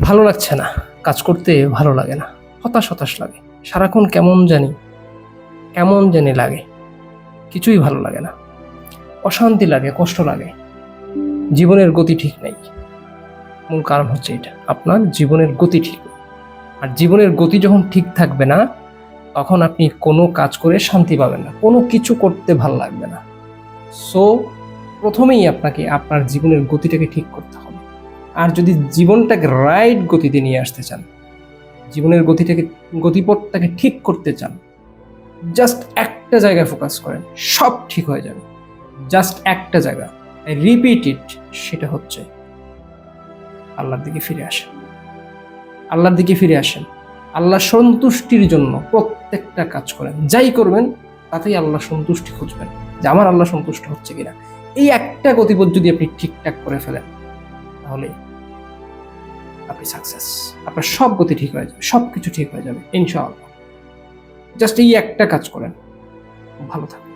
ভালো লাগছে না, কাজ করতে ভালো লাগে না, হতাশ হতাশ লাগে, সারাক্ষণ কেমন জানি লাগে, কিছুই ভালো লাগে না, অশান্তি লাগে, কষ্ট লাগে, জীবনের গতি ঠিক নেই। মূল কারণ হচ্ছে এটা, আপনার জীবনের গতি ঠিক নেই। আর জীবনের গতি যখন ঠিক থাকবে না, তখন আপনি কোনো কাজ করে শান্তি পাবেন না, কোনো কিছু করতে ভালো লাগবে না। সো প্রথমেই আপনাকে আপনার জীবনের গতিটাকে ঠিক করতে হবে। আর যদি জীবনটাকে রাইট গতিতে নিয়ে আসতে চান, জীবনের গতিপথটাকে ঠিক করতে চান, জাস্ট একটা জায়গায় ফোকাস করেন, সব ঠিক হয়ে যাবে। জাস্ট একটা জায়গা, রিপিট ইট, সেটা হচ্ছে আল্লাহর দিকে ফিরে আসেন। আল্লাহর দিকে ফিরে আসেন, আল্লাহ সন্তুষ্টির জন্য প্রত্যেকটা কাজ করেন। যাই করবেন তাতেই আল্লাহ সন্তুষ্টি খুঁজবেন, যে আমার আল্লাহ সন্তুষ্ট হচ্ছে কিনা। এই একটা গতিপথ যদি আপনি ঠিকঠাক করে ফেলেন, তাহলে আপনি সাকসেস। আপনার সব গতি ঠিক হয়ে যাবে, সব কিছু ঠিক হয়ে যাবে ইনশাআল্লাহ। জাস্ট এই একটা কাজ করেন, ভালো থাকবেন।